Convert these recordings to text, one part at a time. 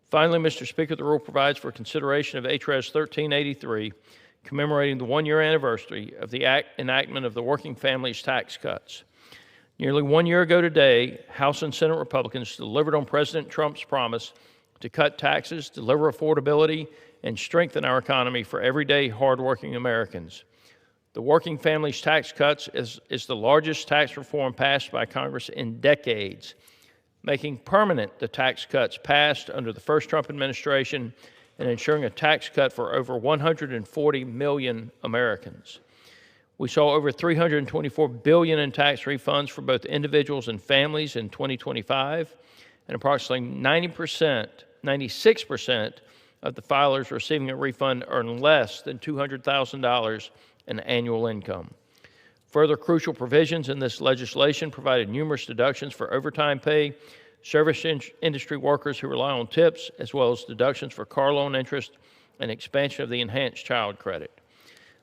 Finally, Mr. Speaker, the rule provides for consideration of HRS 1383, commemorating the one-year anniversary of the enactment of the Working Families Tax Cuts. Nearly 1 year ago today, House and Senate Republicans delivered on President Trump's promise to cut taxes, deliver affordability, and strengthen our economy for everyday hardworking Americans. The Working Families Tax Cuts is the largest tax reform passed by Congress in decades, making permanent the tax cuts passed under the first Trump administration and ensuring a tax cut for over 140 million Americans. We saw over $324 billion in tax refunds for both individuals and families in 2025, and approximately 96% of the filers receiving a refund earn less than $200,000 in annual income. Further crucial provisions in this legislation provided numerous deductions for overtime pay, service industry workers who rely on tips, as well as deductions for car loan interest and expansion of the enhanced child credit.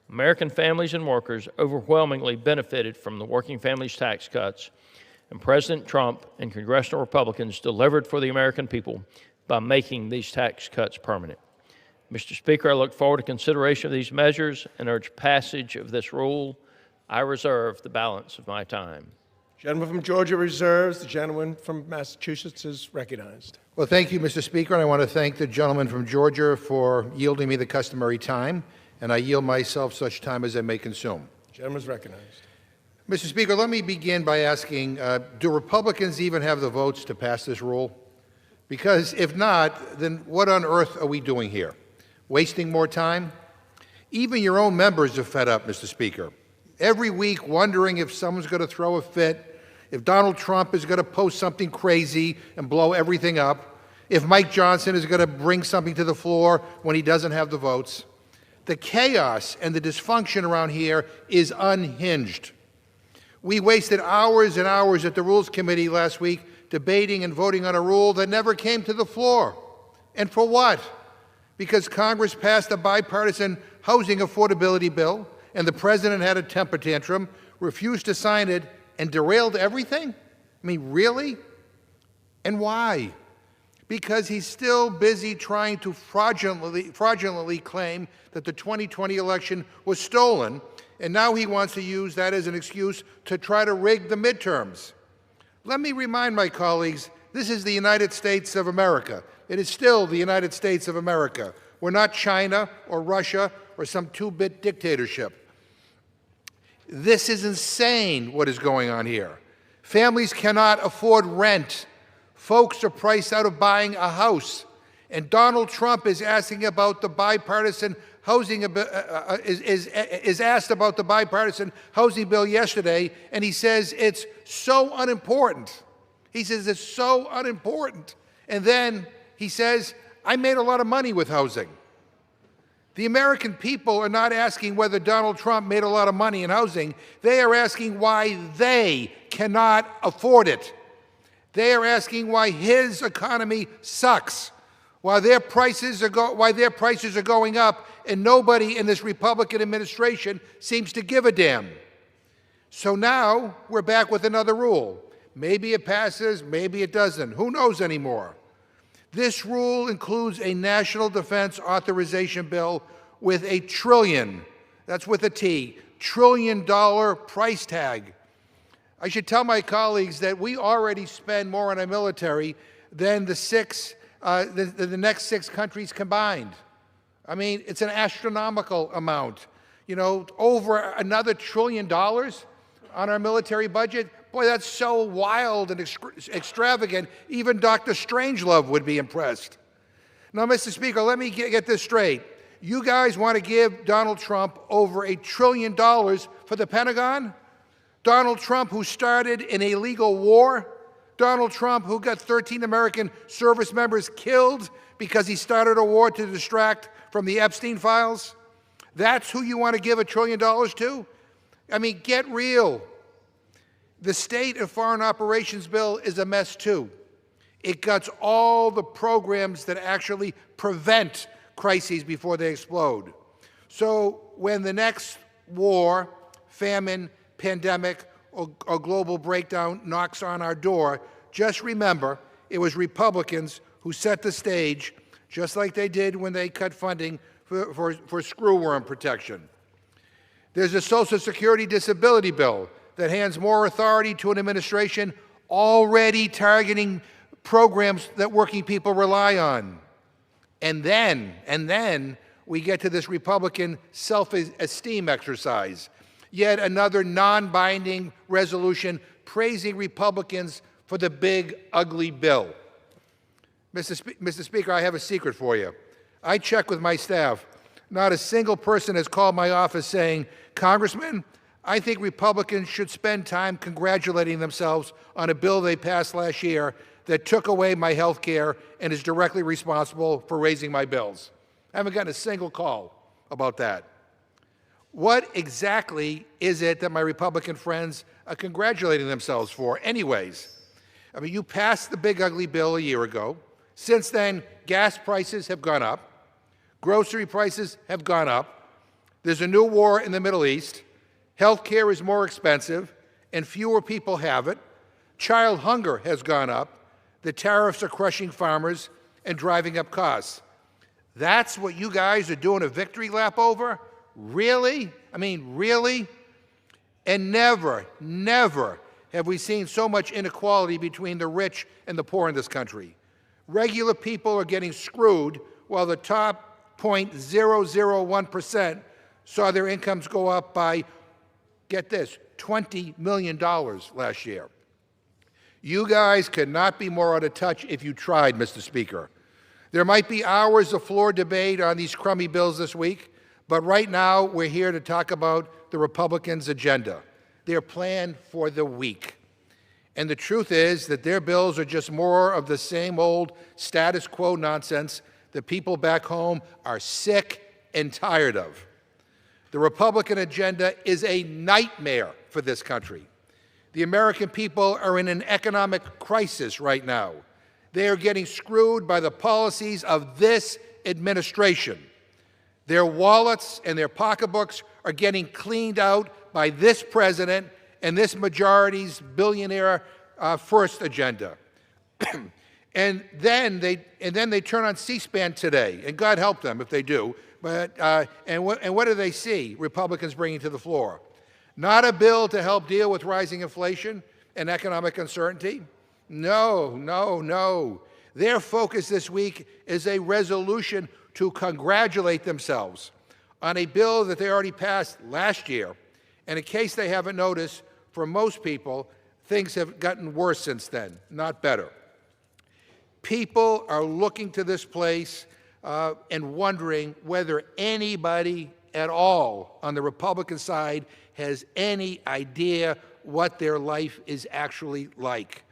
American families and workers overwhelmingly benefited from the Working Families Tax Cuts, and President Trump and Congressional Republicans delivered for the American people by making these tax cuts permanent. Mr. Speaker, I look forward to consideration of these measures and urge passage of this rule. I reserve the balance of my time. Gentleman from Georgia reserves. The gentleman from Massachusetts is recognized. Well, thank you, Mr. Speaker, and I want to thank the gentleman from Georgia for yielding me the customary time, and I yield myself such time as I may consume. The gentleman is recognized. Mr. Speaker, let me begin by asking, do Republicans even have the votes to pass this rule? Because if not, then what on earth are we doing here? Wasting more time? Even your own members are fed up, Mr. Speaker. Every week wondering if someone's going to throw a fit, if Donald Trump is going to post something crazy and blow everything up, if Mike Johnson is going to bring something to the floor when he doesn't have the votes. The chaos and the dysfunction around here is unhinged. We wasted hours and hours at the Rules Committee last week debating and voting on a rule that never came to the floor. And for what? Because Congress passed a bipartisan housing affordability bill, and the president had a temper tantrum, refused to sign it, and derailed everything? I mean, really? And why? Because he's still busy trying to fraudulently claim that the 2020 election was stolen, and now he wants to use that as an excuse to try to rig the midterms. Let me remind my colleagues, this is the United States of America. It is still the United States of America. We're not China or Russia or some two-bit dictatorship. This is insane, what is going on here. Families cannot afford rent. Folks are priced out of buying a house. And Donald Trump is asking about the bipartisan housing is asked about the bipartisan housing bill yesterday, and he says it's so unimportant. He says it's so unimportant. And then he says, I made a lot of money with housing. The American people are not asking whether Donald Trump made a lot of money in housing. They are asking why they cannot afford it. They are asking why his economy sucks, why their prices are going up, and nobody in this Republican administration seems to give a damn. So now we're back with another rule. Maybe it passes, maybe it doesn't. Who knows anymore? This rule includes a national defense authorization bill with $1 trillion, that's with a T, $1 trillion price tag. I should tell my colleagues that we already spend more on our military than the next 6 countries combined. I mean, it's an astronomical amount. You know, over another $1 trillion on our military budget. Boy, that's so wild and extravagant, even Dr. Strangelove would be impressed. Now, Mr. Speaker, let me get this straight. You guys want to give Donald Trump over $1 trillion for the Pentagon? Donald Trump, who started an illegal war? Donald Trump, who got 13 American service members killed because he started a war to distract from the Epstein files? That's who you want to give $1 trillion to? I mean, get real. The State and Foreign Operations Bill is a mess, too. It guts all the programs that actually prevent crises before they explode. So when the next war, famine, pandemic, or global breakdown knocks on our door, just remember it was Republicans who set the stage, just like they did when they cut funding for screwworm protection. There's a Social Security disability bill that hands more authority to an administration already targeting programs that working people rely on. And then we get to this Republican self-esteem exercise. Yet another non-binding resolution praising Republicans for the big, ugly bill. Mr. Speaker, I have a secret for you. I checked with my staff. Not a single person has called my office saying, Congressman, I think Republicans should spend time congratulating themselves on a bill they passed last year that took away my health care and is directly responsible for raising my bills. I haven't gotten a single call about that. What exactly is it that my Republican friends are congratulating themselves for anyways? I mean, you passed the big ugly bill a year ago. Since then, gas prices have gone up. Grocery prices have gone up. There's a new war in the Middle East. Health care is more expensive, and fewer people have it. Child hunger has gone up. The tariffs are crushing farmers and driving up costs. That's what you guys are doing a victory lap over? Really? I mean, really? And never have we seen so much inequality between the rich and the poor in this country. Regular people are getting screwed while the top 0.001% saw their incomes go up by, get this, $20 million last year. You guys could not be more out of touch if you tried, Mr. Speaker. There might be hours of floor debate on these crummy bills this week, but right now we're here to talk about the Republicans' agenda, their plan for the week. And the truth is that their bills are just more of the same old status quo nonsense that people back home are sick and tired of. The Republican agenda is a nightmare for this country. The American people are in an economic crisis right now. They are getting screwed by the policies of this administration. Their wallets and their pocketbooks are getting cleaned out by this president and this majority's billionaire first agenda. and then they turn on C-SPAN today, and God help them if they do. But what do they see Republicans bringing to the floor? Not a bill to help deal with rising inflation and economic uncertainty. No. Their focus this week is a resolution to congratulate themselves on a bill that they already passed last year. And in case they haven't noticed, for most people, things have gotten worse since then, not better. People are looking to this place and wondering whether anybody at all on the Republican side has any idea what their life is actually like.